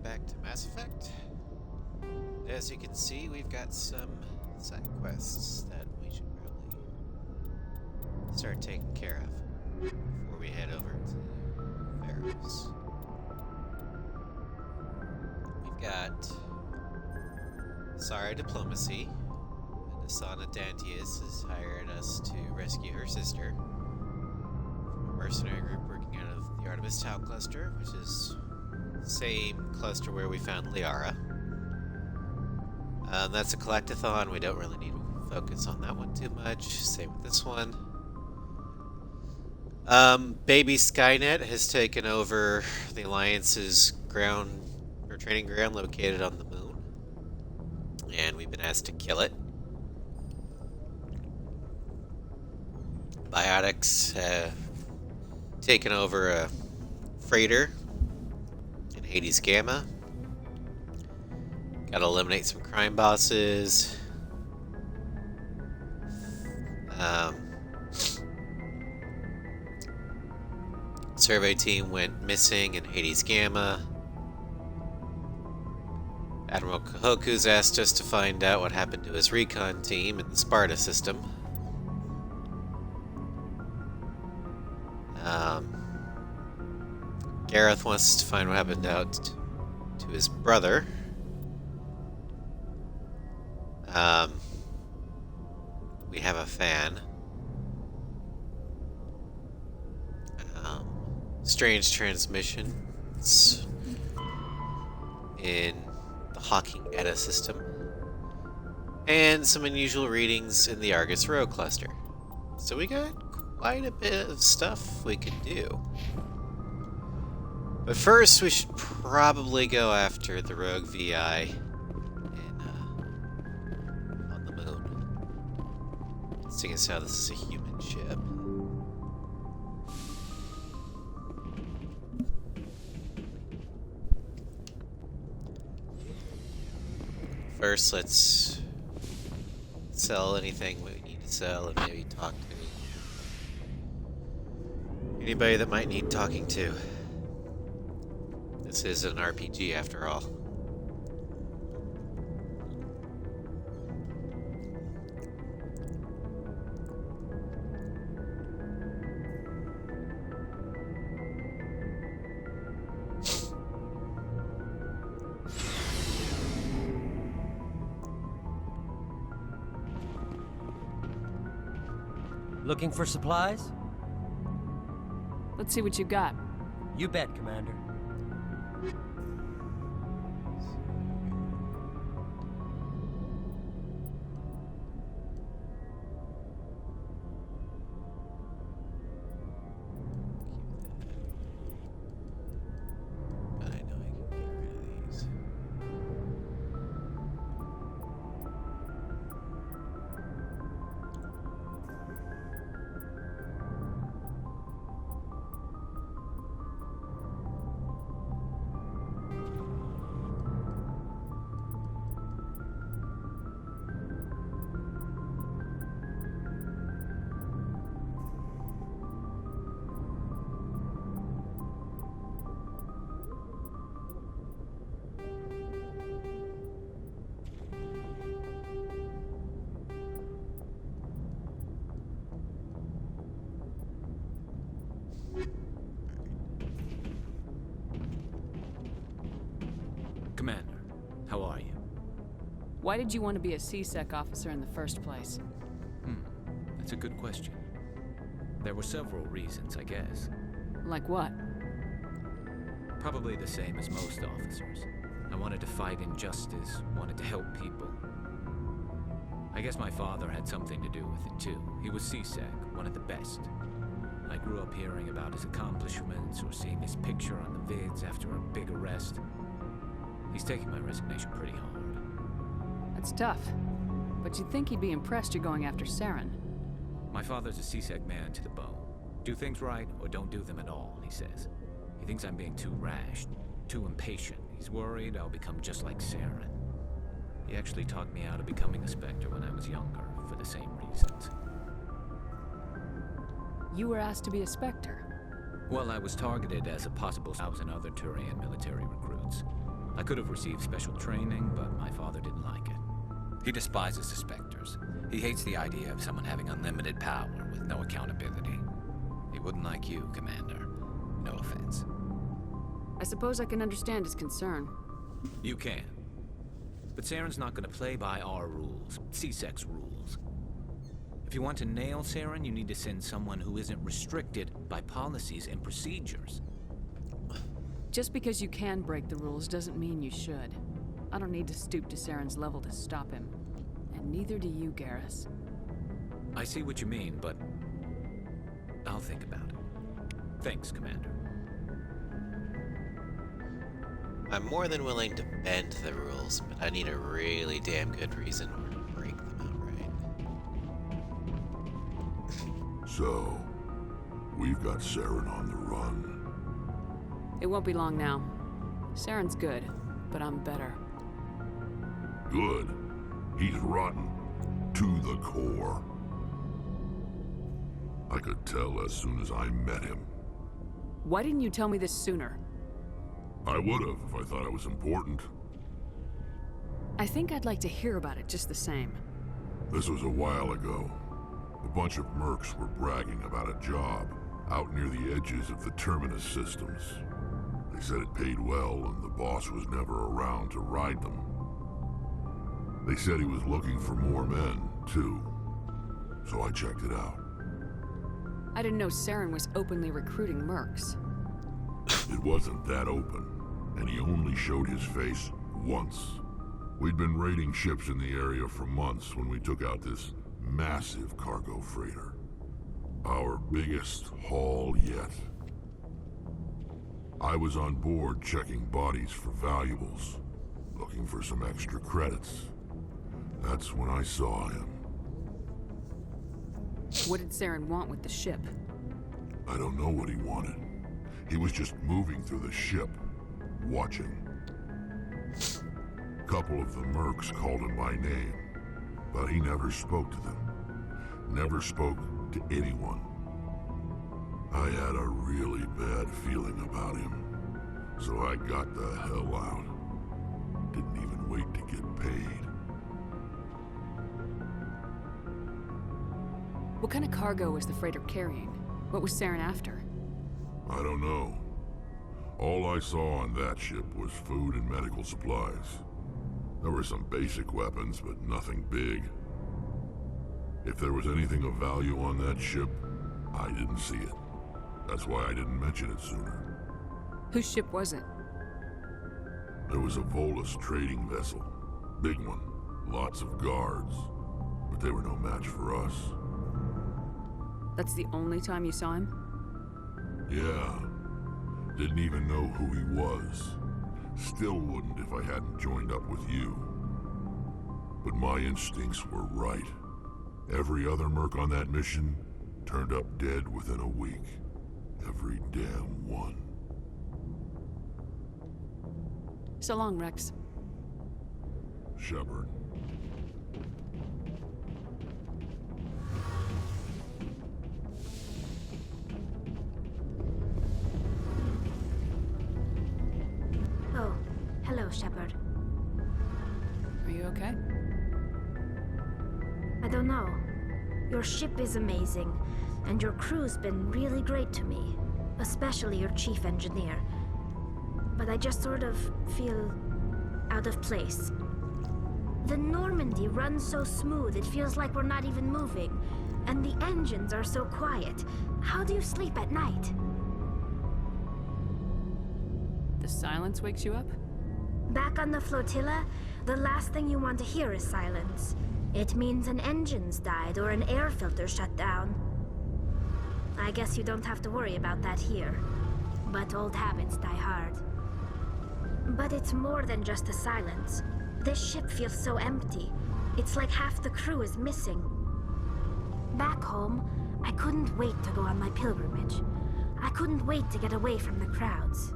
back to Mass Effect. As you can see, we've got some side quests that we should probably start taking care of before we head over to Pharaohs. We've got Sara Diplomacy, and Asana Dantius has hired us to rescue her sister from a mercenary group working out of the Artemis Tau cluster, which is the same cluster where we found Liara. That's a collectathon. We don't really need to focus on that one too much. Same with this one. Baby Skynet has taken over the Alliance's training ground located on the moon, and we've been asked to kill it. Biotics have taken over a freighter in Hades Gamma. Gotta eliminate some crime bosses. Survey team went missing in Hades Gamma. Admiral Kahoku's asked us to find out what happened to his recon team in the Sparta system. Gareth wants to find what happened out to his brother. We have a fan. Strange transmissions in the Hawking Eta system. And some unusual readings in the Argus Row cluster. So we got quite a bit of stuff we could do. But first, we should probably go after the rogue VI on the moon. Seeing as how this is a human ship. First, let's sell anything we need to sell and maybe talk to anybody that might need talking to. This is an RPG after all. Looking for supplies? Let's see what you got. You bet, Commander. But I know I can get rid of these. Commander, how are you? Why did you want to be a C-Sec officer in the first place? That's a good question. There were several reasons, I guess. Like what? Probably the same as most officers. I wanted to fight injustice, wanted to help people. I guess my father had something to do with it too. He was C-Sec, one of the best. I grew up hearing about his accomplishments or seeing his picture on the vids after a big arrest. He's taking my resignation pretty hard. That's tough. But you'd think he'd be impressed you're going after Saren. My father's a C-Sec man to the bone. Do things right or don't do them at all, he says. He thinks I'm being too rash, too impatient. He's worried I'll become just like Saren. He actually talked me out of becoming a Spectre when I was younger, for the same reasons. You were asked to be a Spectre. Well, I was targeted as a possible spouse and other Turian military recruits. I could have received special training, but my father didn't like it. He despises the Spectres. He hates the idea of someone having unlimited power with no accountability. He wouldn't like you, Commander. No offense. I suppose I can understand his concern. You can. But Saren's not gonna play by our rules, C-Sec's rules. If you want to nail Saren, you need to send someone who isn't restricted by policies and procedures. Just because you can break the rules doesn't mean you should. I don't need to stoop to Saren's level to stop him. And neither do you, Garrus. I see what you mean, but I'll think about it. Thanks, Commander. I'm more than willing to bend the rules, but I need a really damn good reason to break them outright. So, we've got Saren on the run. It won't be long now. Saren's good, but I'm better. Good. He's rotten. To the core. I could tell as soon as I met him. Why didn't you tell me this sooner? I would've if I thought it was important. I think I'd like to hear about it just the same. This was a while ago. A bunch of mercs were bragging about a job out near the edges of the Terminus systems. They said it paid well and the boss was never around to ride them. They said he was looking for more men, too. So I checked it out. I didn't know Saren was openly recruiting mercs. It wasn't that open, and he only showed his face once. We'd been raiding ships in the area for months when we took out this massive cargo freighter. Our biggest haul yet. I was on board checking bodies for valuables, looking for some extra credits. That's when I saw him. What did Saren want with the ship? I don't know what he wanted. He was just moving through the ship, watching. A couple of the mercs called him by name, but he never spoke to them. Never spoke to anyone. I had a really bad feeling about him, so I got the hell out. Didn't even wait to get paid. What kind of cargo was the freighter carrying? What was Saren after? I don't know. All I saw on that ship was food and medical supplies. There were some basic weapons, but nothing big. If there was anything of value on that ship, I didn't see it. That's why I didn't mention it sooner. Whose ship was it? There was a Volus trading vessel. Big one. Lots of guards. But they were no match for us. That's the only time you saw him? Yeah. Didn't even know who he was. Still wouldn't if I hadn't joined up with you. But my instincts were right. Every other merc on that mission turned up dead within a week. Every damn one. So long, Rex. Shepard. Oh, hello, Shepard. Are you okay? I don't know. Your ship is amazing, and your crew's been really great to me, especially your chief engineer. But I just sort of feel out of place. The Normandy runs so smooth it feels like we're not even moving, and the engines are so quiet. How do you sleep at night? The silence wakes you up? Back on the flotilla, the last thing you want to hear is silence. It means an engine's died or an air filter shut down. I guess you don't have to worry about that here. But old habits die hard. But it's more than just the silence. This ship feels so empty. It's like half the crew is missing. Back home, I couldn't wait to go on my pilgrimage. I couldn't wait to get away from the crowds.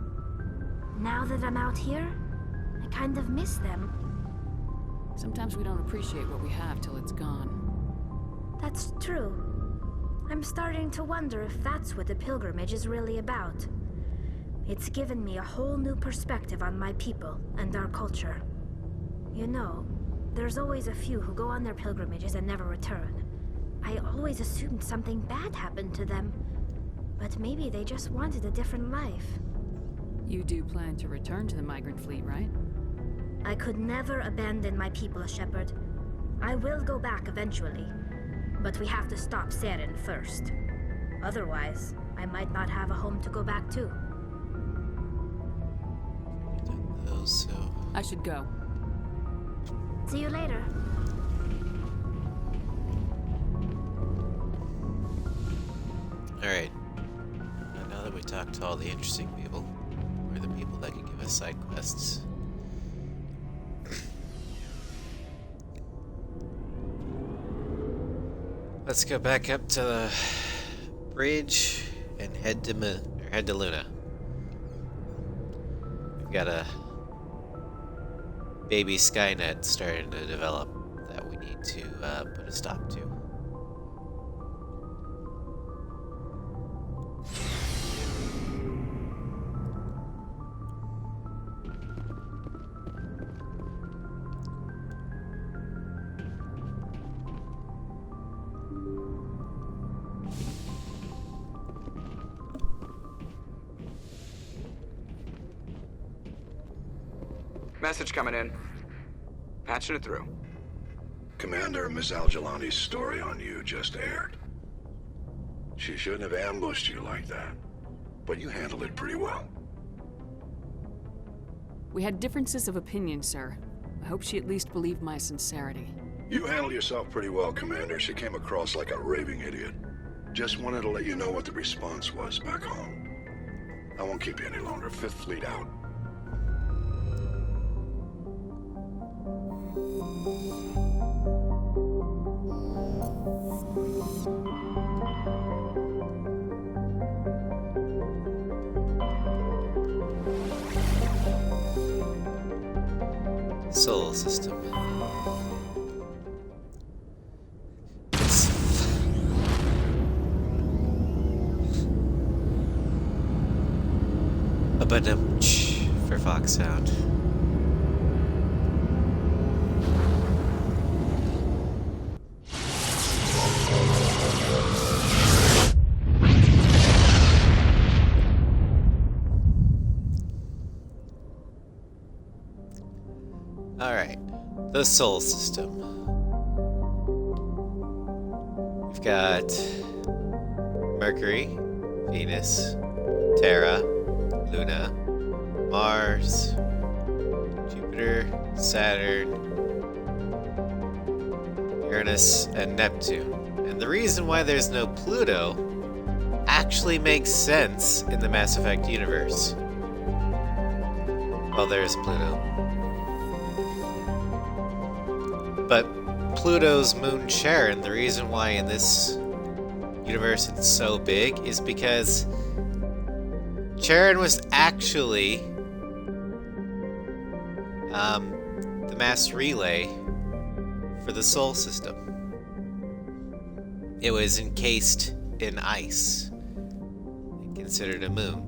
Now that I'm out here, I kind of miss them. Sometimes we don't appreciate what we have till it's gone. That's true. I'm starting to wonder if that's what the pilgrimage is really about. It's given me a whole new perspective on my people and our culture. You know, there's always a few who go on their pilgrimages and never return. I always assumed something bad happened to them. But maybe they just wanted a different life. You do plan to return to the migrant fleet, right? I could never abandon my people, Shepard. I will go back eventually. But we have to stop Saren first. Otherwise, I might not have a home to go back to. So I should go. See you later. alright. Now that we talked to all the interesting people, or the people that can give us side quests. Let's go back up to the bridge and head to Luna. We've got a baby Skynet starting to develop that we need to put a stop to. Message coming in. Patching it through. Commander, Miss Al-Jalani's story on you just aired. She shouldn't have ambushed you like that, but you handled it pretty well. We had differences of opinion, sir. I hope she at least believed my sincerity. You handled yourself pretty well, Commander. She came across like a raving idiot. Just wanted to let you know what the response was back home. I won't keep you any longer. Fifth Fleet out. Solar system. A badum for Fox Sound. Alright, the Sol system. We've got Mercury, Venus, Terra, Luna, Mars, Jupiter, Saturn, Uranus, and Neptune. And the reason why there's no Pluto actually makes sense in the Mass Effect universe. Well, there's Pluto. But Pluto's moon Charon, the reason why in this universe it's so big is because Charon was actually the mass relay for the Sol system. It was encased in ice and considered a moon.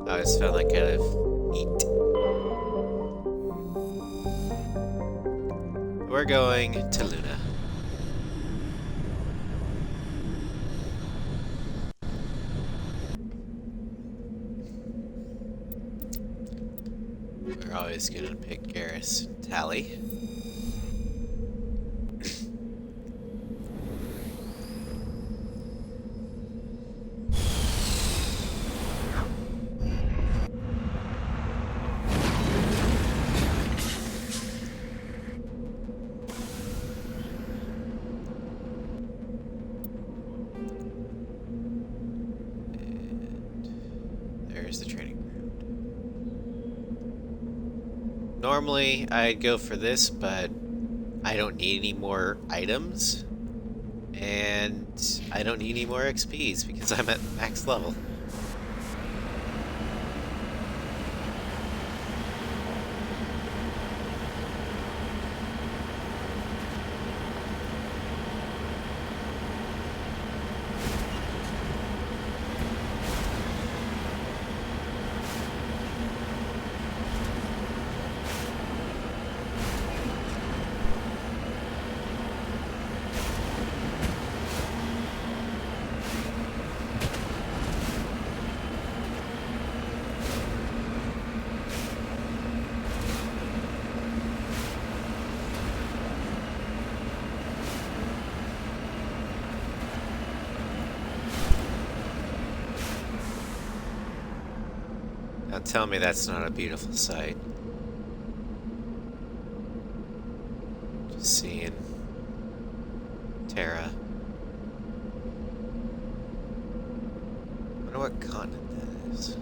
I just found that kind of neat. We're going to Luna. We're always gonna pick Garrus and Tally. There's the training ground. Normally, I'd go for this, but I don't need any more items, and I don't need any more XPs because I'm at max level. Now tell me that's not a beautiful sight. Just seeing Terra. I wonder what continent that is.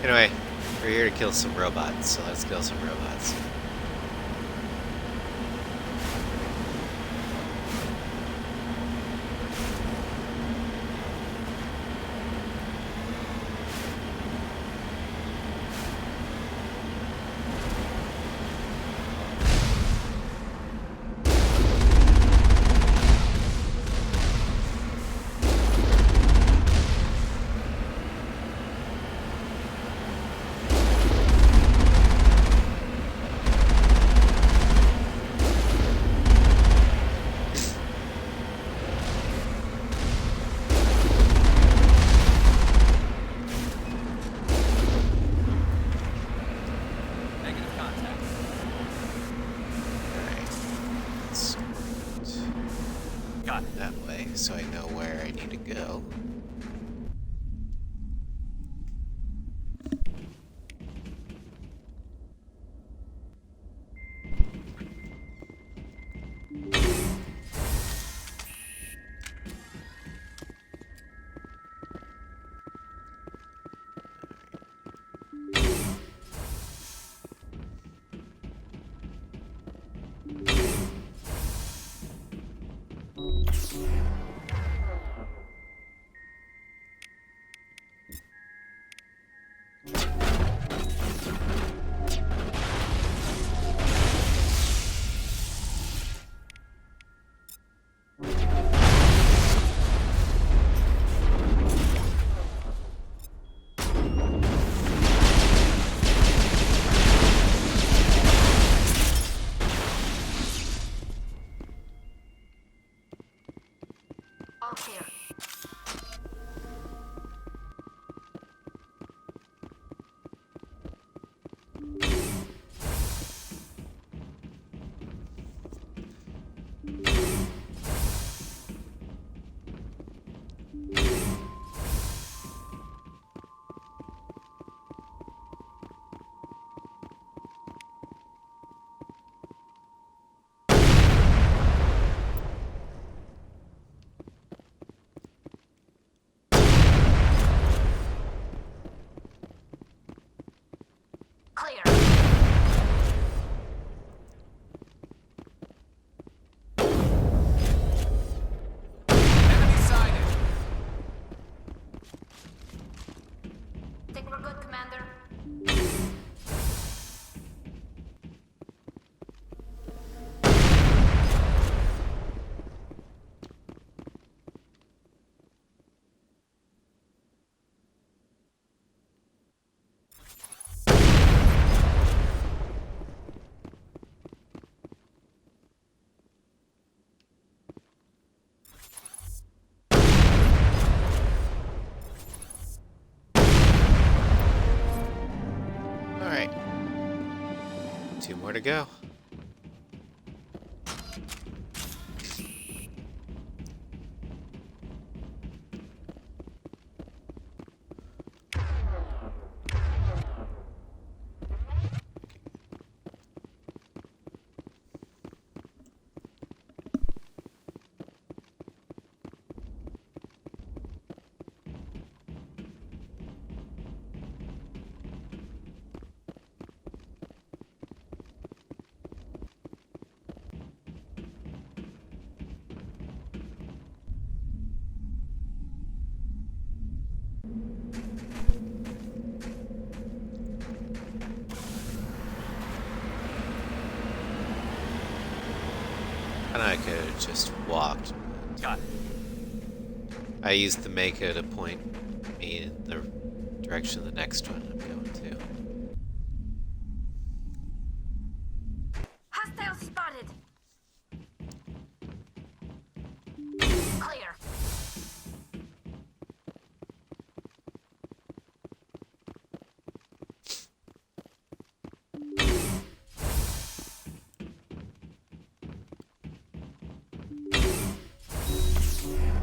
Anyway, we're here to kill some robots, so let's kill some robots. That way, so I know where I need to go. All clear. Clear. Enemy sighted. Think we're good, Commander? Alright. 2 more to go. And I could have just walked. Got it. I used the Mako to point me in the direction of the next one I'm going to. Hostile spotted. Clear.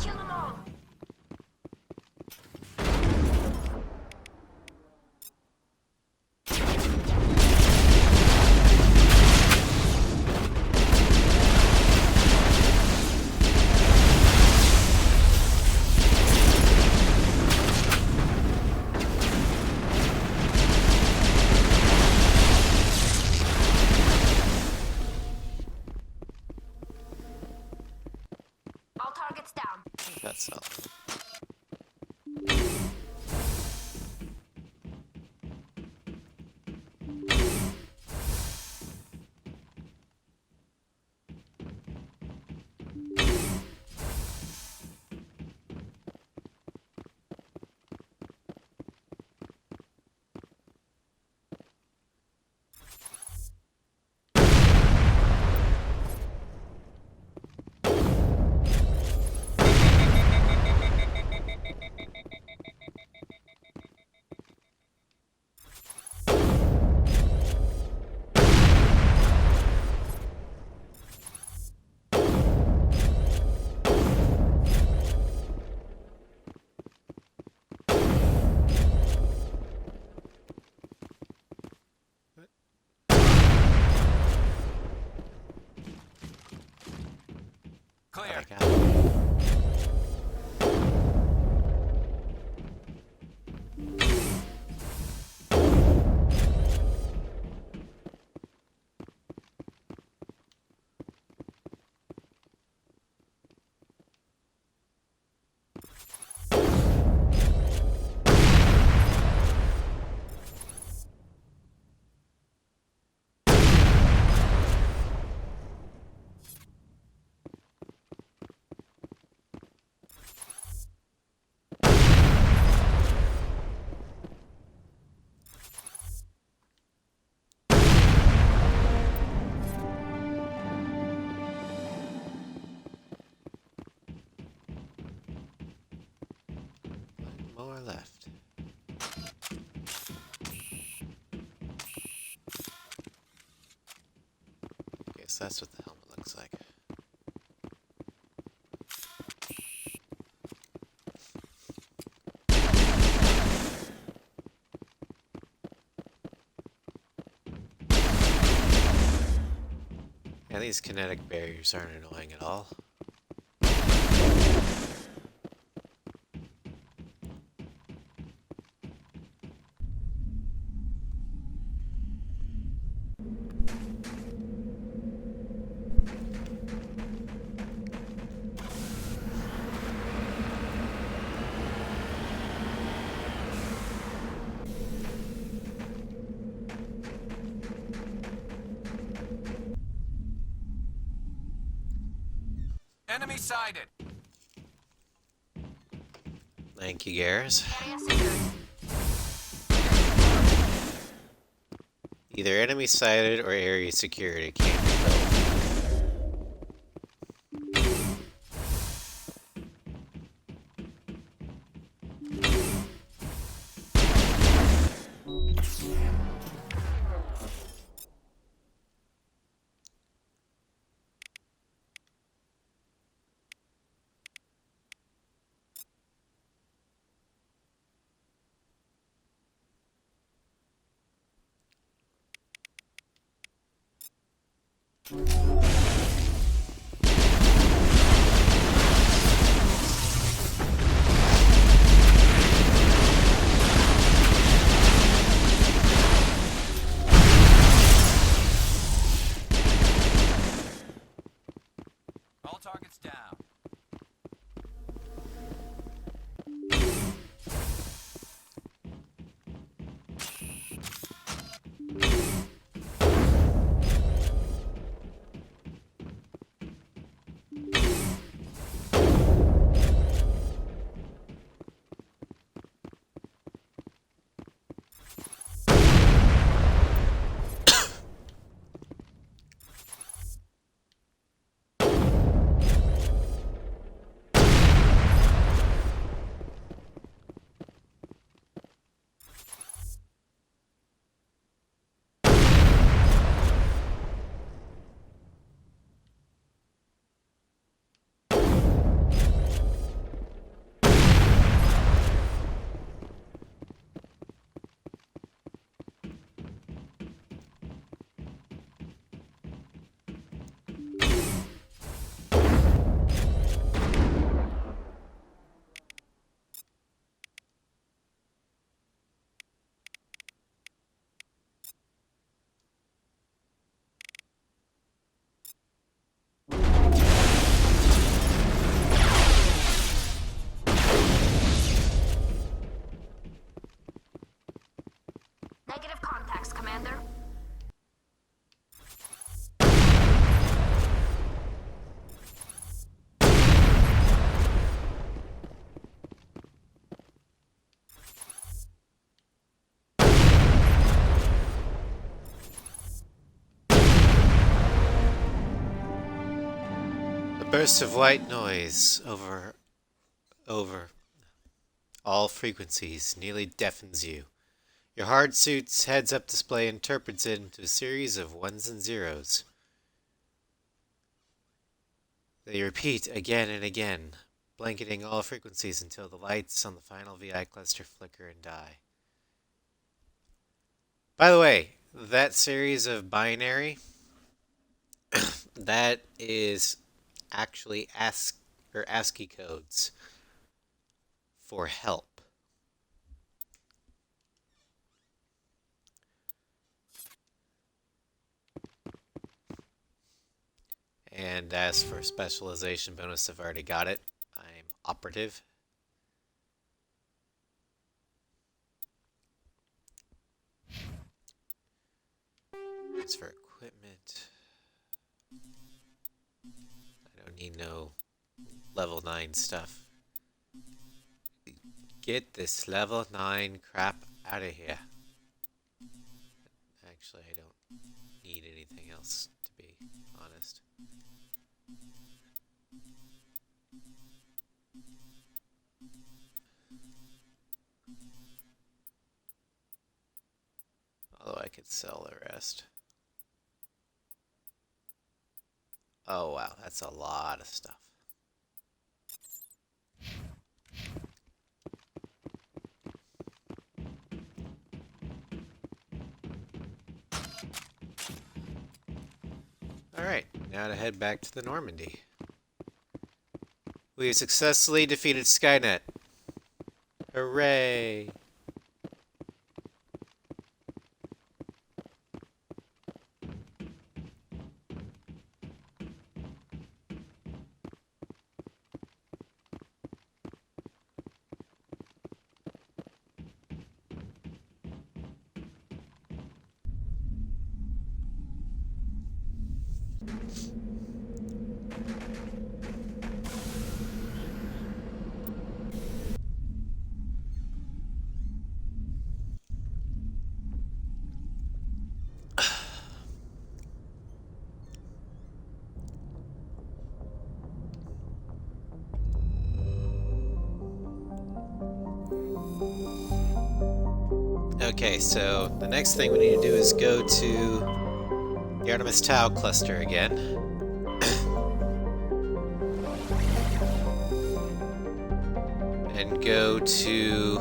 Kill them all. All targets down. That's something. Clear. I got it. One more left. Okay, so that's what the helmet looks like. Yeah, these kinetic barriers aren't annoying at all. Enemy sighted. Thank you, Garrus. Area secured. Either enemy sighted or area secured. It can't be both. All targets down. Burst of white noise over all frequencies nearly deafens you. Your hard suit's heads-up display interprets it into a series of ones and zeros. They repeat again and again, blanketing all frequencies until the lights on the final VI cluster flicker and die. By the way, that series of binary, that is actually ASCII codes for help. And as for specialization bonus, I've already got it. I'm operative. As for equipment, I don't need no level 9 stuff. Get this level 9 crap out of here. Actually, I don't need anything else, to be honest. Although I could sell the rest. Oh wow, that's a lot of stuff. Alright, now to head back to the Normandy. We have successfully defeated Skynet. Hooray! Okay, so the next thing we need to do is go to the Artemis Tau cluster again. And go to...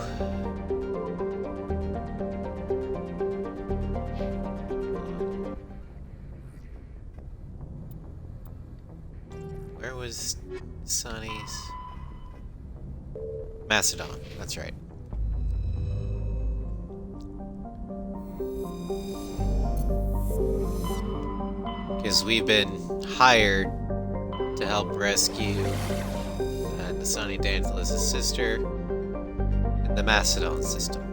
where was Sonny's? Macedon, that's right. Because we've been hired to help rescue the Sonny Dantalis' sister in the Macedon system.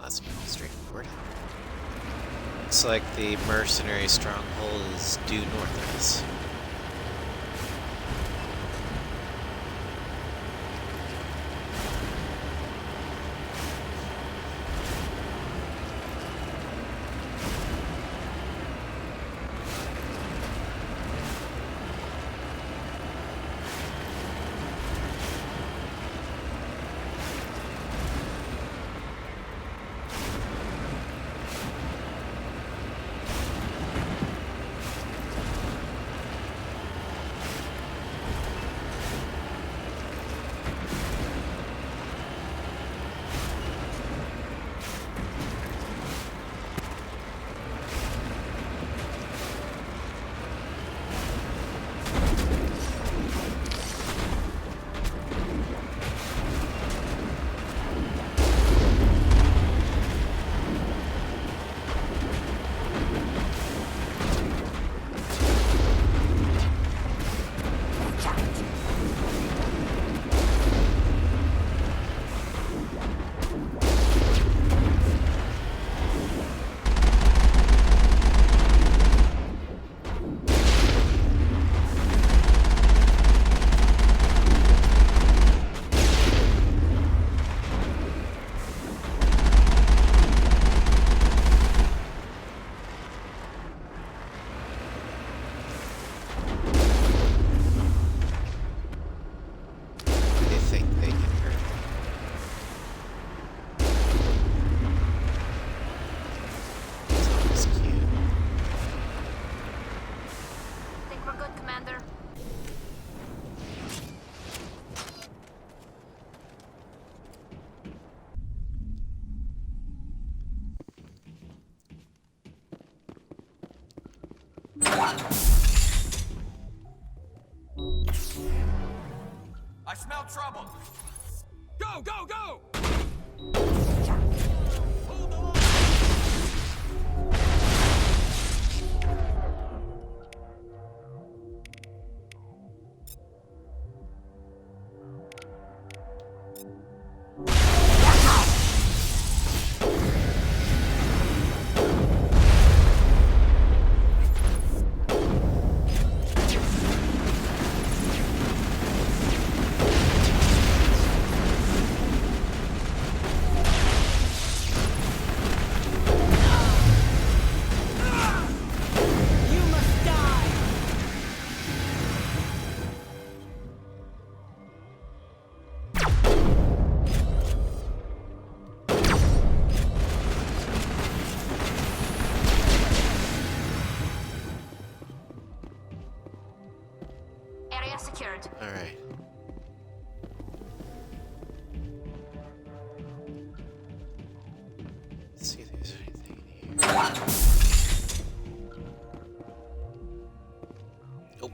That's pretty straightforward. Looks like the mercenary stronghold is due north of us. I smell trouble! Go, go, go! Hold on! Area secured. All right. Let's see if there's anything in here. Nope.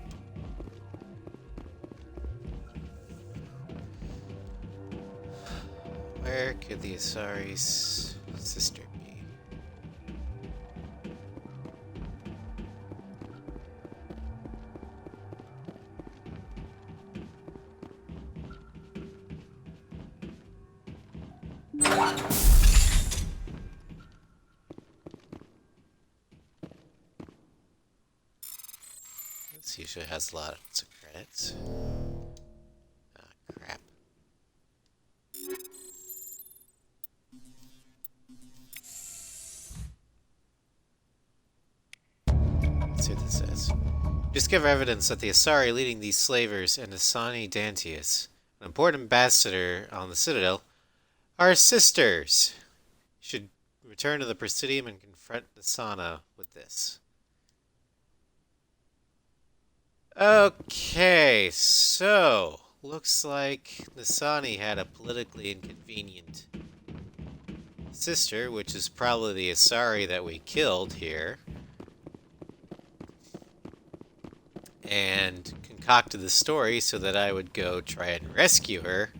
Where could the Asari's sister be? This usually has lots of credits. Ah, crap. Let's see what this says. Discover evidence that the Asari leading these slavers and Asani Dantius, an important ambassador on the Citadel, are sisters. You should return to the Presidium and confront Nasana with this. Okay, so looks like Nasani had a politically inconvenient sister, which is probably the Asari that we killed here, and concocted the story so that I would go try and rescue her,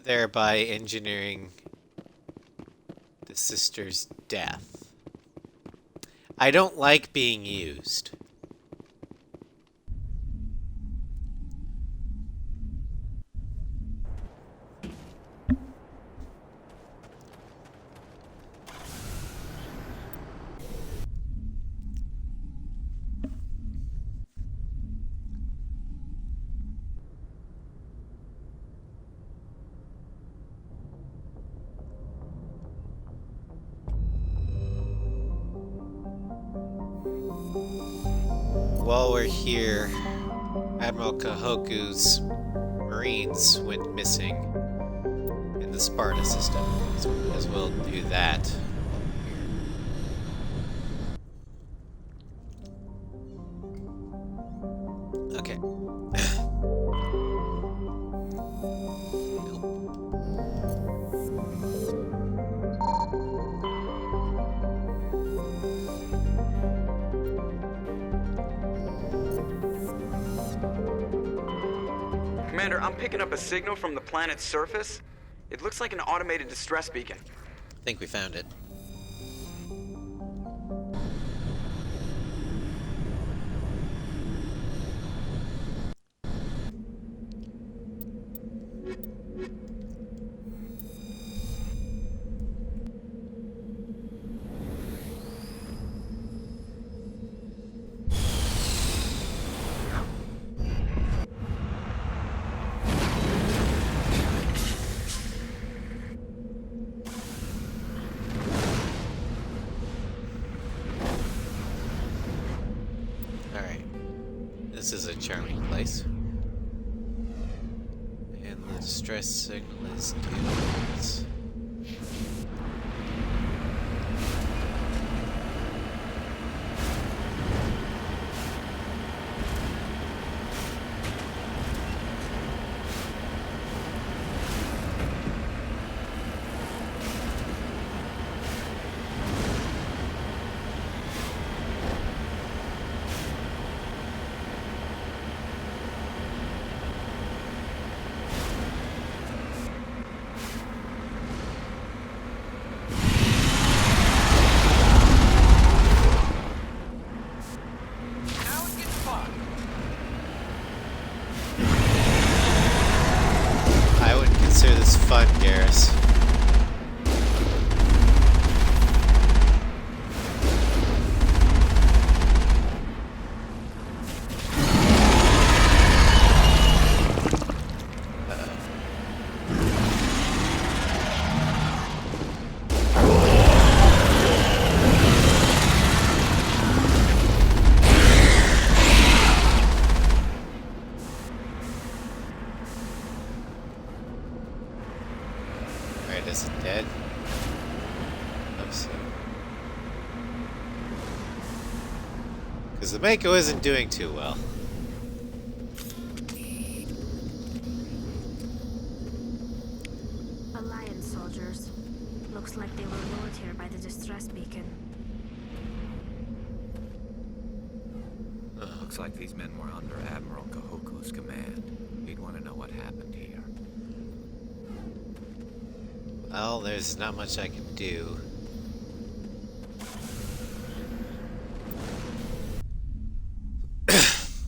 thereby engineering the sister's death. I don't like being used. While we're here, Admiral Kahoku's Marines went missing in the Sparta system, so we might as well do that. Okay. Commander, I'm picking up a signal from the planet's surface. It looks like an automated distress beacon. I think we found it. This is a charming place. And the distress signal is due. fun, Garrus. Alright, is it dead? Hope so. Because the Mako isn't doing too well. Alliance soldiers. Looks like they were lured here by the distress beacon. Looks like these men were under Admiral Kahoku's command. He'd want to know what happened here. Well, there's not much I can do.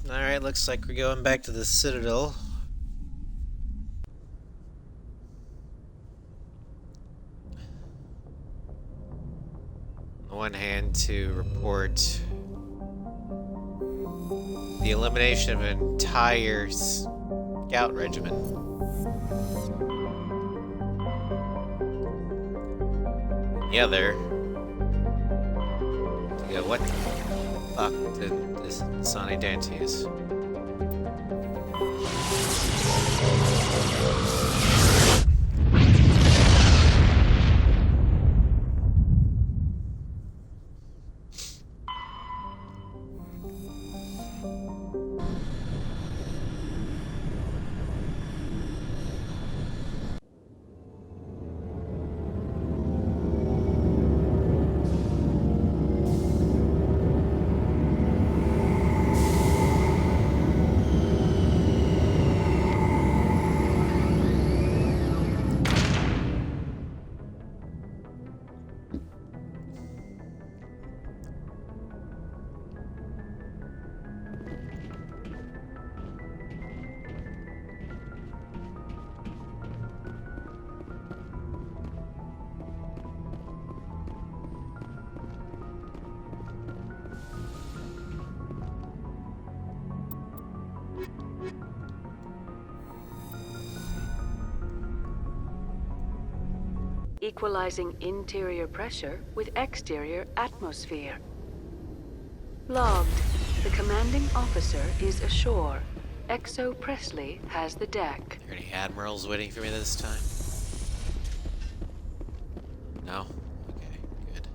Alright, looks like we're going back to the Citadel. On one hand, to report the elimination of an entire scout regiment. The other, yeah, what the fuck did this Sonny Dantes? Equalizing interior pressure with exterior atmosphere. Logged. The commanding officer is ashore. Exo Presley has the deck. Are there any admirals waiting for me this time? No? Okay, good.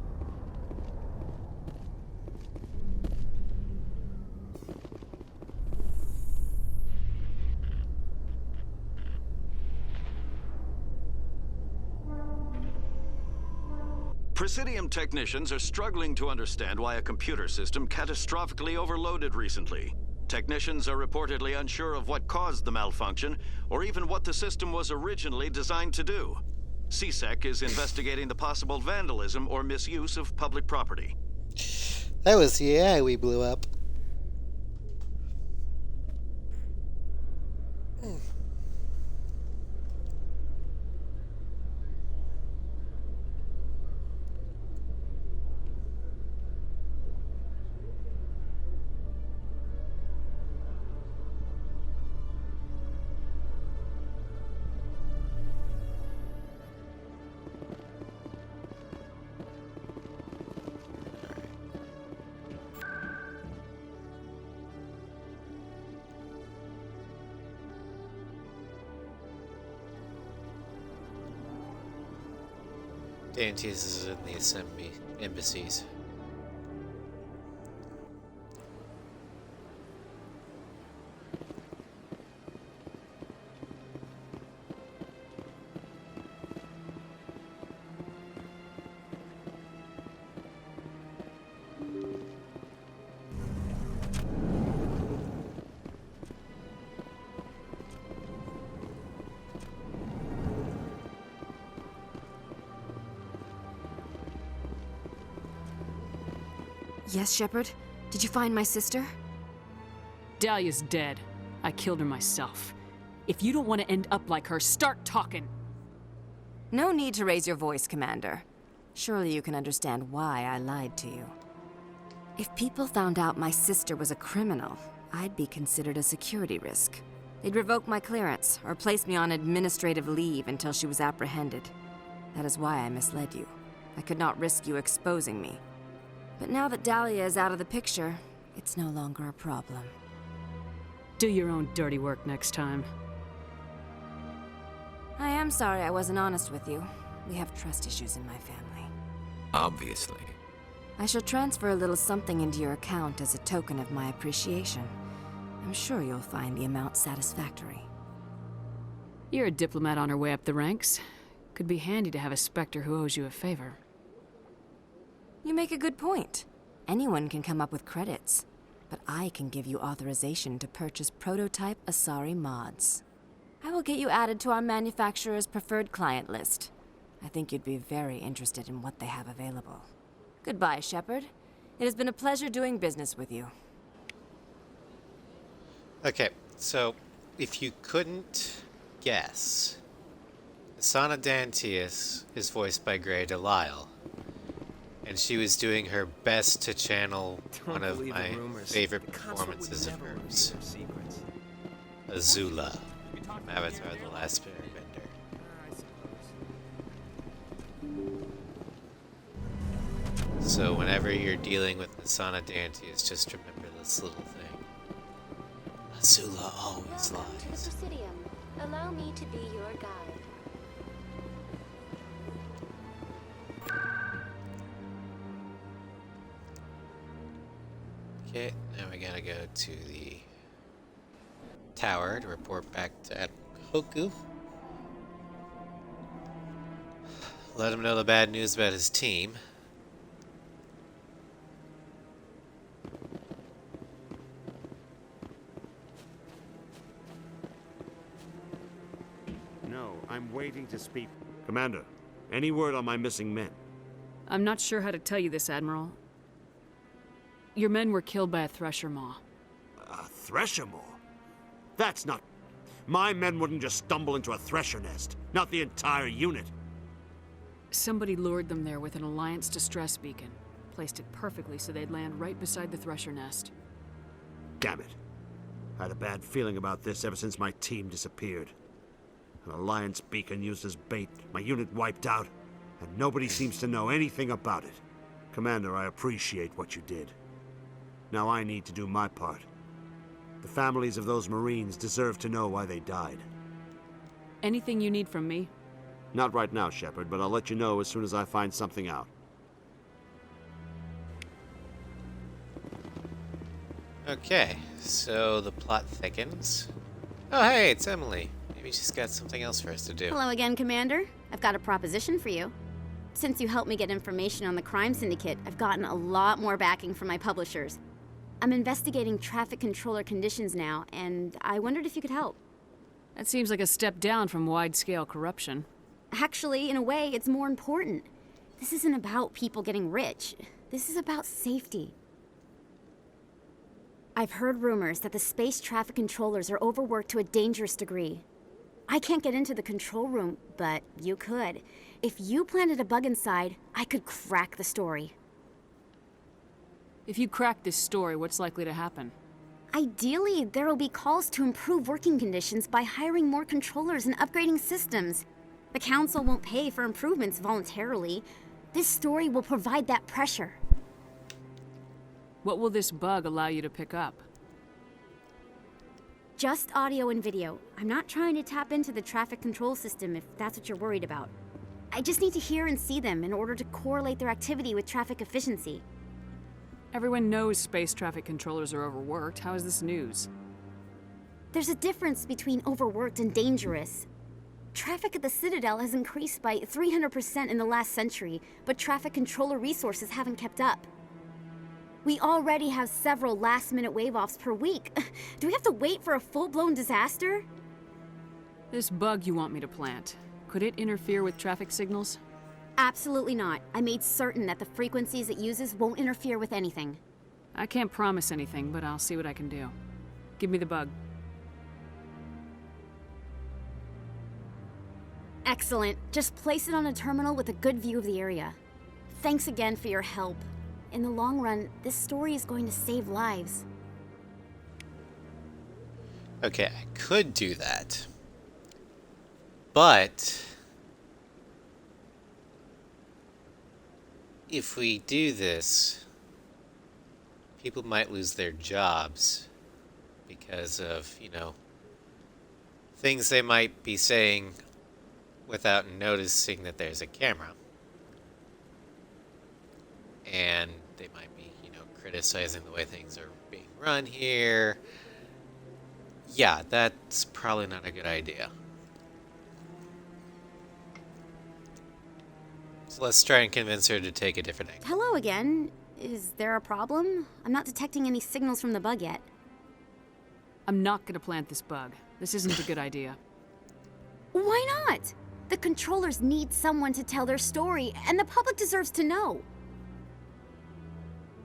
Presidium technicians are struggling to understand why a computer system catastrophically overloaded recently. Technicians are reportedly unsure of what caused the malfunction, or even what the system was originally designed to do. CSEC is investigating the possible vandalism or misuse of public property. That was the AI we blew up. Dantes is in the embassies. Yes, Shepard? Did you find my sister? Dahlia's dead. I killed her myself. If you don't want to end up like her, start talking. No need to raise your voice, Commander. Surely you can understand why I lied to you. If people found out my sister was a criminal, I'd be considered a security risk. They'd revoke my clearance or place me on administrative leave until she was apprehended. That is why I misled you. I could not risk you exposing me. But now that Dahlia is out of the picture, it's no longer a problem. Do your own dirty work next time. I am sorry I wasn't honest with you. We have trust issues in my family. Obviously. I shall transfer a little something into your account as a token of my appreciation. I'm sure you'll find the amount satisfactory. You're a diplomat on her way up the ranks. Could be handy to have a Spectre who owes you a favor. You make a good point. Anyone can come up with credits, but I can give you authorization to purchase prototype Asari mods. I will get you added to our manufacturer's preferred client list. I think you'd be very interested in what they have available. Goodbye, Shepard. It has been a pleasure doing business with you. Okay, so if you couldn't guess, Asana Dantius is voiced by Grey Delisle, and she was doing her best to channel one of my favorite performances of hers, Azula, from Avatar: The Last Airbender. So whenever you're dealing with Asana Dantius, just remember this little thing. Azula always lies. Presidium. Allow me to be your guide. Okay, now we gotta go to the tower to report back to Admiral Hoku. Let him know the bad news about his team. No, I'm waiting to speak. Commander, any word on my missing men? I'm not sure how to tell you this, Admiral. Your men were killed by a Thresher Maw. A Thresher Maw? That's not... My men wouldn't just stumble into a Thresher nest. Not the entire unit. Somebody lured them there with an Alliance distress beacon. Placed it perfectly so they'd land right beside the Thresher nest. Damn it. I had a bad feeling about this ever since my team disappeared. An Alliance beacon used as bait, my unit wiped out, and nobody seems to know anything about it. Commander, I appreciate what you did. Now I need to do my part. The families of those Marines deserve to know why they died. Anything you need from me? Not right now, Shepard, but I'll let you know as soon as I find something out. Okay, so the plot thickens. Oh hey, it's Emily. Maybe she's got something else for us to do. Hello again, Commander. I've got a proposition for you. Since you helped me get information on the crime syndicate, I've gotten a lot more backing from my publishers. I'm investigating traffic controller conditions now, and I wondered if you could help. That seems like a step down from wide-scale corruption. Actually, in a way, it's more important. This isn't about people getting rich. This is about safety. I've heard rumors that the space traffic controllers are overworked to a dangerous degree. I can't get into the control room, but you could. If you planted a bug inside, I could crack the story. If you crack this story, what's likely to happen? Ideally, there will be calls to improve working conditions by hiring more controllers and upgrading systems. The Council won't pay for improvements voluntarily. This story will provide that pressure. What will this bug allow you to pick up? Just audio and video. I'm not trying to tap into the traffic control system if that's what you're worried about. I just need to hear and see them in order to correlate their activity with traffic efficiency. Everyone knows space traffic controllers are overworked. How is this news? There's a difference between overworked and dangerous. Traffic at the Citadel has increased by 300% in the last century, but traffic controller resources haven't kept up. We already have several last-minute wave-offs per week. Do we have to wait for a full-blown disaster? This bug you want me to plant, could it interfere with traffic signals? Absolutely not. I made certain that the frequencies it uses won't interfere with anything. I can't promise anything, but I'll see what I can do. Give me the bug. Excellent. Just place it on a terminal with a good view of the area. Thanks again for your help. In the long run, this story is going to save lives. Okay, I could do that. But if we do this, people might lose their jobs because of, you know, things they might be saying without noticing that there's a camera. And they might be, you know, criticizing the way things are being run here. Yeah, that's probably not a good idea. So let's try and convince her to take a different angle. Hello again. Is there a problem? I'm not detecting any signals from the bug yet. I'm not gonna plant this bug. This isn't a good idea. Why not? The controllers need someone to tell their story, and the public deserves to know.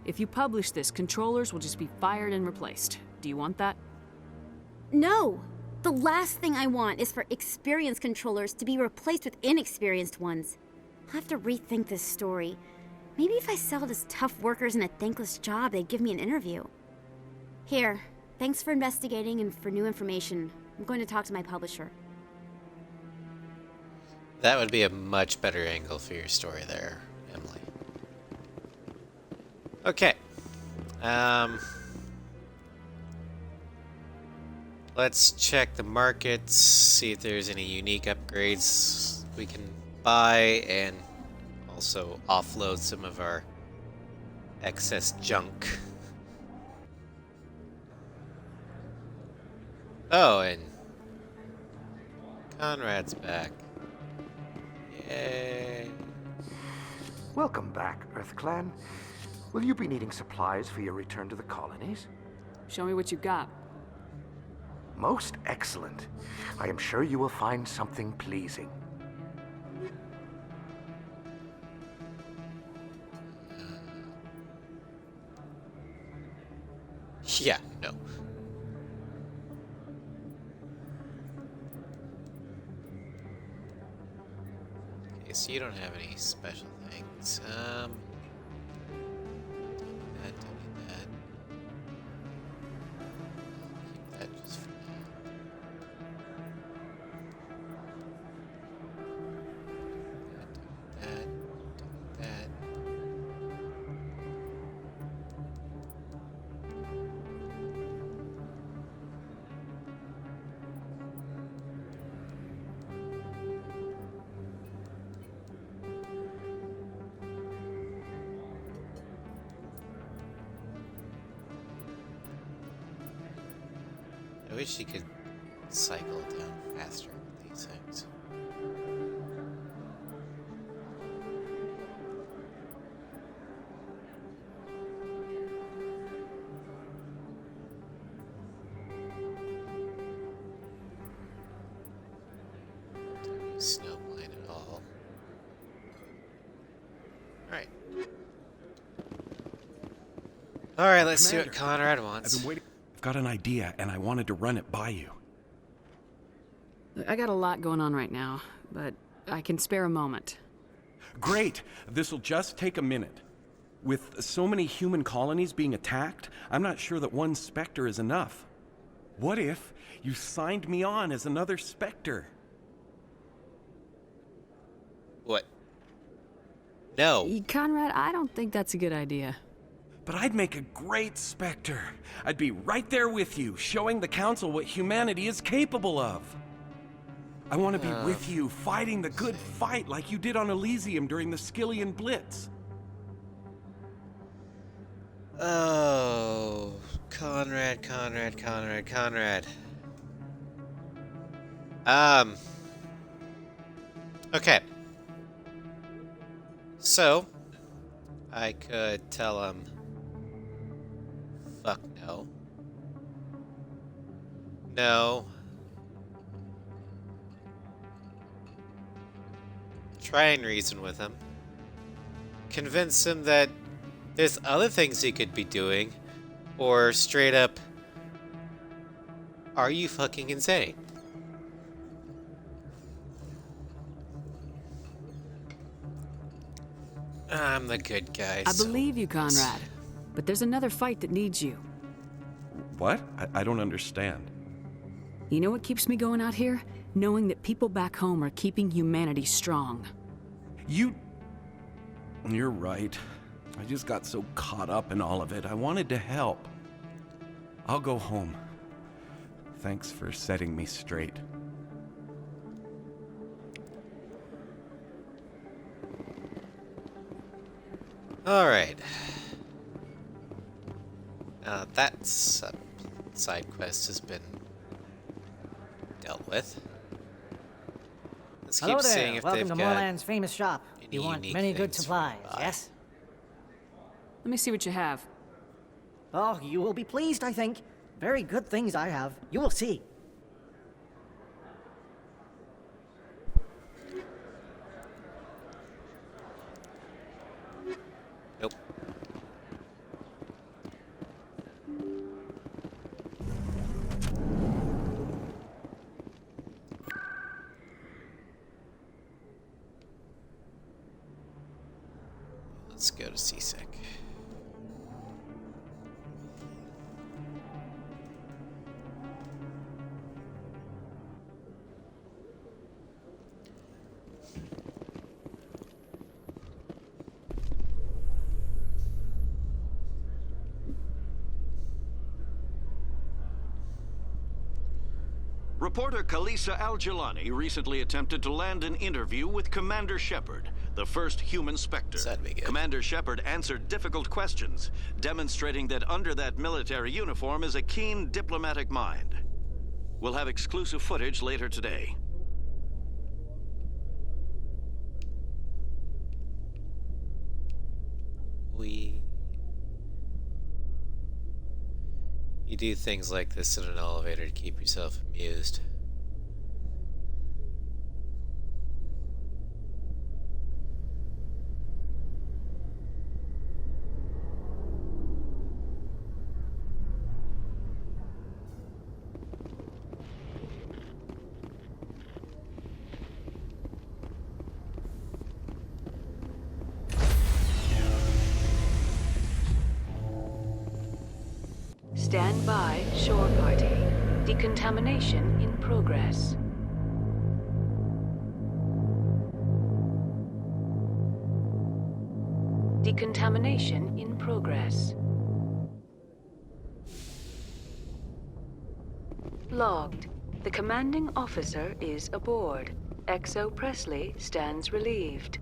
If you publish this, controllers will just be fired and replaced. Do you want that? No! The last thing I want is for experienced controllers to be replaced with inexperienced ones. I'll have to rethink this story. Maybe if I sell it as tough workers in a thankless job, they'd give me an interview. Here, thanks for investigating and for new information. I'm going to talk to my publisher. That would be a much better angle for your story there, Emily. Okay. Let's check the markets, see if there's any unique upgrades we can buy, and also offload some of our excess junk. Oh, and Conrad's back. Yay. Welcome back, EarthClan. Will you be needing supplies for your return to the colonies? Show me what you got. Most excellent. I am sure you will find something pleasing. Yeah, no. Okay, so you don't have any special things. Don't need that, don't need that. Keep that just for now. Don't need that. I wish you could cycle down faster with these things. Don't use snowblind at all. Alright. Alright, let's see what Conrad wants. I've been waiting. I've got an idea, and I wanted to run it by you. I got a lot going on right now, but I can spare a moment. Great! This'll just take a minute. With so many human colonies being attacked, I'm not sure that one Spectre is enough. What if you signed me on as another Spectre? What? No. Conrad, I don't think that's a good idea. But I'd make a great Spectre. I'd be right there with you, showing the Council what humanity is capable of. I want to be with you, fighting the good fight like you did on Elysium during the Skillian Blitz. Oh, Conrad. Okay. So, I could tell him, fuck no. No. Try and reason with him. Convince him that there's other things he could be doing, or straight up, are you fucking insane? I'm the good guy. I believe you, Conrad. But there's another fight that needs you. What? I don't understand. You know what keeps me going out here? Knowing that people back home are keeping humanity strong. You're right. I just got so caught up in all of it. I wanted to help. I'll go home. Thanks for setting me straight. Alright. That side quest has been dealt with. Let's Hello keep there. seeing if Welcome they've to got Moorland's famous shop. You want unique many good things supplies, to buy. yes? Let me see what you have. Oh, you will be pleased, I think. Very good things I have. You will see. Nope. Let's go to CSEC. Reporter Kalisa Al-Jilani recently attempted to land an interview with Commander Shepard, the first human Spectre. Commander Shepard answered difficult questions, demonstrating that under that military uniform is a keen diplomatic mind. We'll have exclusive footage later today. You do things like this in an elevator to keep yourself amused. Stand by, shore party. Decontamination in progress. Decontamination in progress. Logged. The commanding officer is aboard. XO Presley stands relieved.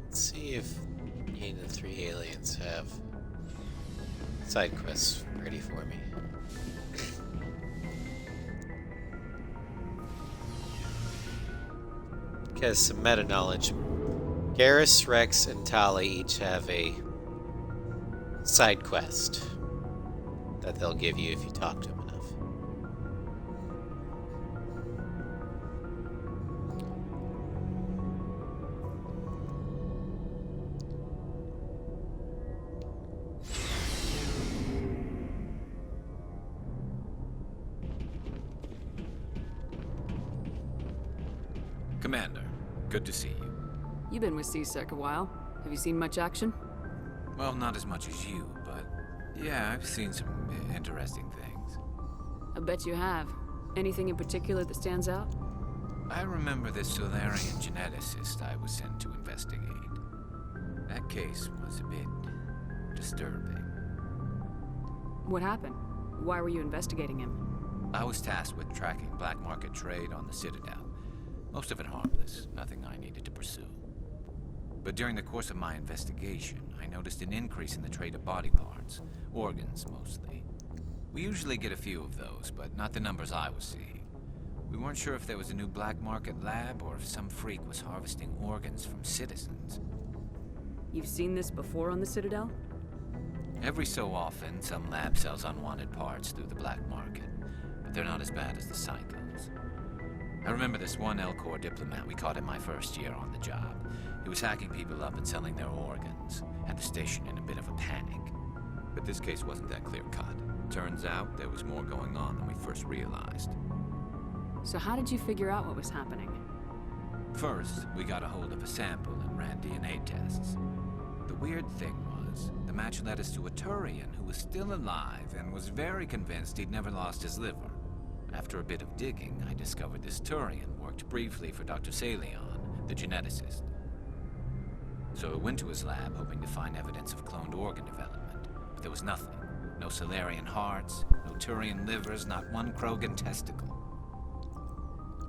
Let's see if any of the 3 aliens have side quests ready for me. Because some meta knowledge. Garrus, Rex, and Tali each have a side quest that they'll give you if you talk to them enough. Commander, good to see you. You've been with CSEC a while. Have you seen much action? Well, not as much as you, but yeah, I've seen some interesting things. I bet you have. Anything in particular that stands out? I remember this Solarian geneticist I was sent to investigate. That case was a bit disturbing. What happened? Why were you investigating him? I was tasked with tracking black market trade on the Citadel. Most of it harmless, nothing I needed to pursue. But during the course of my investigation, I noticed an increase in the trade of body parts, organs mostly. We usually get a few of those, but not the numbers I was seeing. We weren't sure if there was a new black market lab or if some freak was harvesting organs from citizens. You've seen this before on the Citadel? Every so often, some lab sells unwanted parts through the black market, but they're not as bad as the psychos. I remember this one L-Corps diplomat we caught in my first year on the job. He was hacking people up and selling their organs, had the station in a bit of a panic. But this case wasn't that clear-cut. Turns out there was more going on than we first realized. So how did you figure out what was happening? First, we got a hold of a sample and ran DNA tests. The weird thing was, the match led us to a Turian who was still alive and was very convinced he'd never lost his liver. After a bit of digging, I discovered this Turian worked briefly for Dr. Salion, the geneticist. So I went to his lab hoping to find evidence of cloned organ development, but there was nothing. No Salarian hearts, no Turian livers, not one Krogan testicle.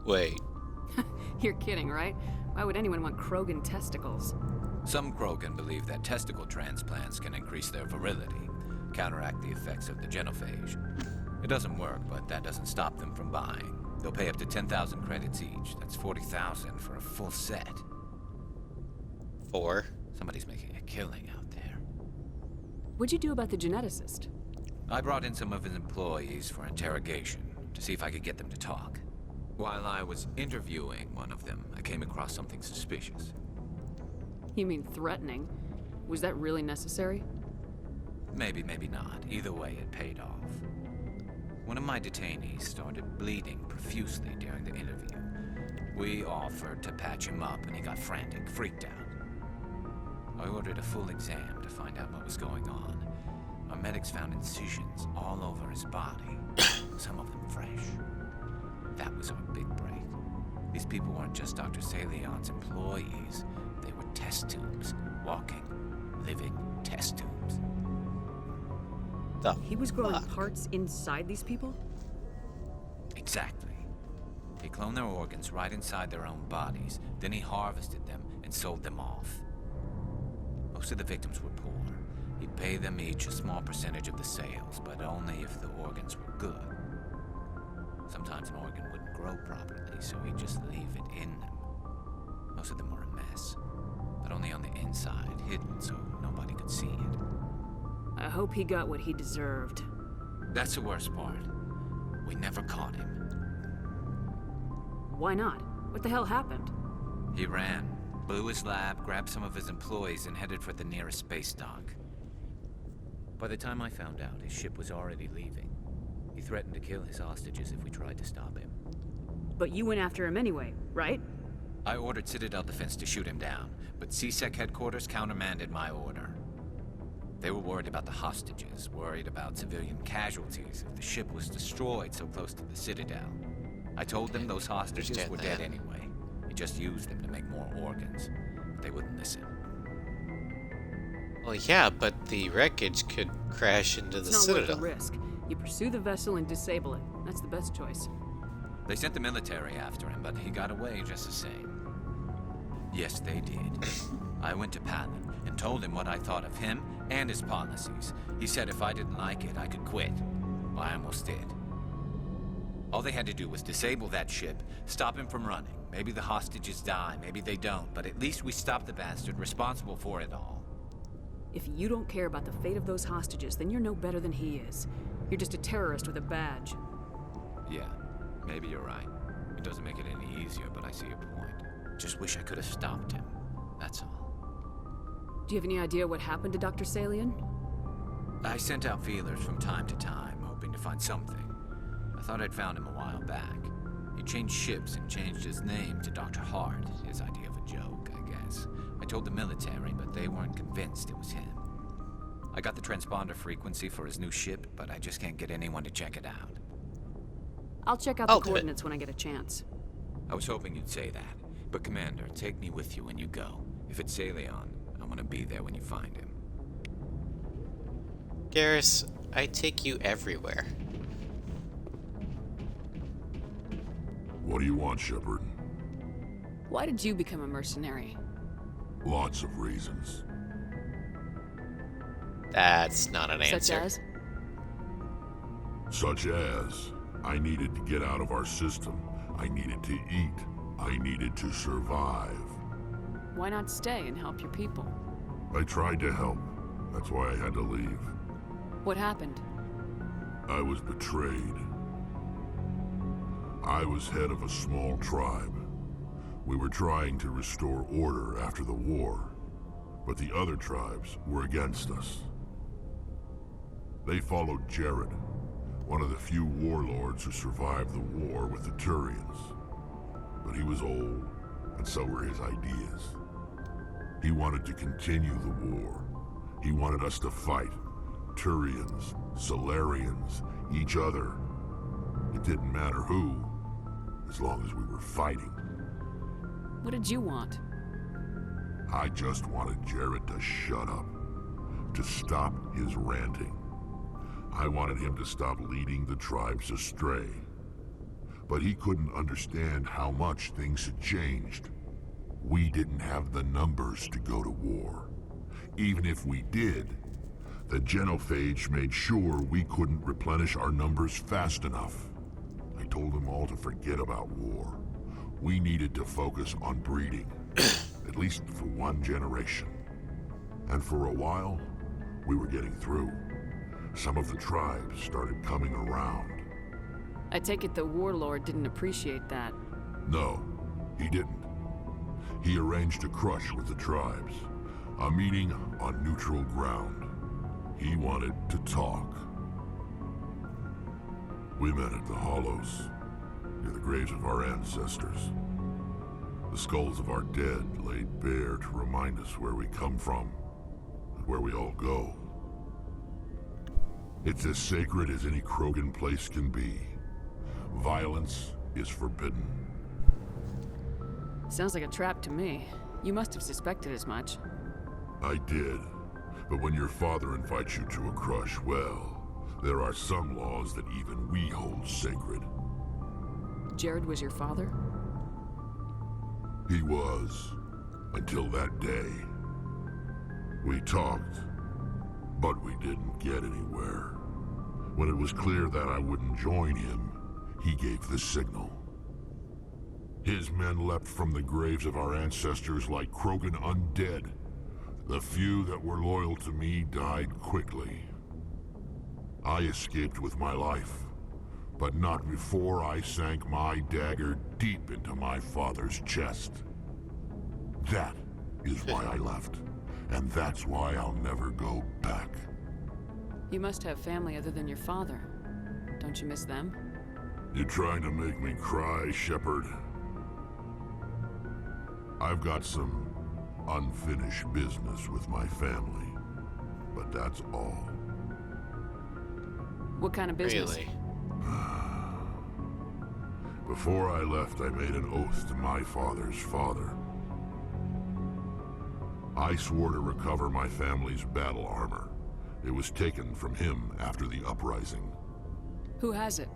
Wait. You're kidding, right? Why would anyone want Krogan testicles? Some Krogan believe that testicle transplants can increase their virility, counteract the effects of the genophage. It doesn't work, but that doesn't stop them from buying. They'll pay up to 10,000 credits each. That's 40,000 for a full set. Somebody's making a killing out there. What'd you do about the geneticist? I brought in some of his employees for interrogation, to see if I could get them to talk. While I was interviewing one of them, I came across something suspicious. You mean threatening? Was that really necessary? Maybe, maybe not. Either way, it paid off. One of my detainees started bleeding profusely during the interview. We offered to patch him up, and he got frantic, freaked out. I ordered a full exam to find out what was going on. Our medics found incisions all over his body, some of them fresh. That was our big break. These people weren't just Dr. Salion's employees. They were test tubes. Walking, living test tubes. He was growing parts inside these people? Exactly. He cloned their organs right inside their own bodies. Then he harvested them and sold them off. Most of the victims were poor. He'd pay them each a small percentage of the sales, but only if the organs were good. Sometimes an organ wouldn't grow properly, so he'd just leave it in them. Most of them were a mess, but only on the inside, hidden so nobody could see it. I hope he got what he deserved. That's the worst part. We never caught him. Why not? What the hell happened? He ran, blew his lab, grabbed some of his employees, and headed for the nearest space dock. By the time I found out, his ship was already leaving. He threatened to kill his hostages if we tried to stop him. But you went after him anyway, right? I ordered Citadel Defense to shoot him down, but CSEC headquarters countermanded my order. They were worried about the hostages, worried about civilian casualties if the ship was destroyed so close to the Citadel. I told them those hostages were dead anyway. He just used them to make more organs. But they wouldn't listen. Well, yeah, but the wreckage could crash into the It's not worth Citadel. the risk. You pursue the vessel and disable it. That's the best choice. They sent the military after him, but he got away just the same. Yes, they did. I went to Palin and told him what I thought of him and his policies. He said if I didn't like it, I could quit. Well, I almost did. All they had to do was disable that ship, stop him from running. Maybe the hostages die, maybe they don't, but at least we stopped the bastard responsible for it all. If you don't care about the fate of those hostages, then you're no better than he is. You're just a terrorist with a badge. Yeah, maybe you're right. It doesn't make it any easier, but I see your point. Just wish I could have stopped him. That's all. Do you have any idea what happened to Dr. Salion? I sent out feelers from time to time, hoping to find something. I thought I'd found him a while back. He changed ships and changed his name to Dr. Hart, his idea of a joke, I guess. I told the military, but they weren't convinced it was him. I got the transponder frequency for his new ship, but I just can't get anyone to check it out. I'll check out the coordinates when I get a chance. I was hoping you'd say that. But Commander, take me with you when you go. If it's Salion, I want to be there when you find him. Garrus, I take you everywhere. What do you want, Shepard? Why did you become a mercenary? Lots of reasons. That's not an answer. Such as? Such as, I needed to get out of our system. I needed to eat. I needed to survive. Why not stay and help your people? I tried to help. That's why I had to leave. What happened? I was betrayed. I was head of a small tribe. We were trying to restore order after the war, but the other tribes were against us. They followed Jared, One of the few warlords who survived the war with the Turians. But he was old, and so were his ideas. He wanted to continue the war. He wanted us to fight. Turians, Solarians, each other. It didn't matter who, as long as we were fighting. What did you want? I just wanted Jared to shut up, to stop his ranting. I wanted him to stop leading the tribes astray. But he couldn't understand how much things had changed. We didn't have the numbers to go to war. Even if we did, the genophage made sure we couldn't replenish our numbers fast enough. I told them all to forget about war. We needed to focus on breeding, at least for one generation. And for a while, we were getting through. Some of the tribes started coming around. I take it the warlord didn't appreciate that. No, he didn't. He arranged a crush with the tribes. A meeting on neutral ground. He wanted to talk. We met at the Hollows, near the graves of our ancestors. The skulls of our dead laid bare to remind us where we come from, and where we all go. It's as sacred as any Krogan place can be. Violence is forbidden. Sounds like a trap to me. You must have suspected as much. I did. But when your father invites you to a crush, well, there are some laws that even we hold sacred. Jared was your father? He was, until that day. We talked, but we didn't get anywhere. When it was clear that I wouldn't join him, he gave the signal. His men leapt from the graves of our ancestors like Krogan undead. The few that were loyal to me died quickly. I escaped with my life, but not before I sank my dagger deep into my father's chest. That is why I left, and that's why I'll never go back. You must have family other than your father. Don't you miss them? You trying to make me cry, Shepard? I've got some unfinished business with my family, but that's all. What kind of business? Really? Before I left, I made an oath to my father's father. I swore to recover my family's battle armor. It was taken from him after the uprising. Who has it?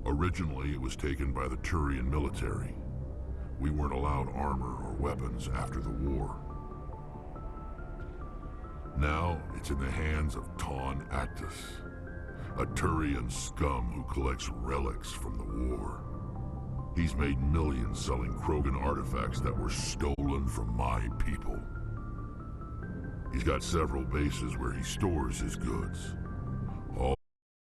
Originally, it was taken by the Turian military. We weren't allowed armor or weapons after the war. Now, it's in the hands of Ton Actus, a Turian scum who collects relics from the war. He's made millions selling Krogan artifacts that were stolen from my people. He's got several bases where he stores his goods.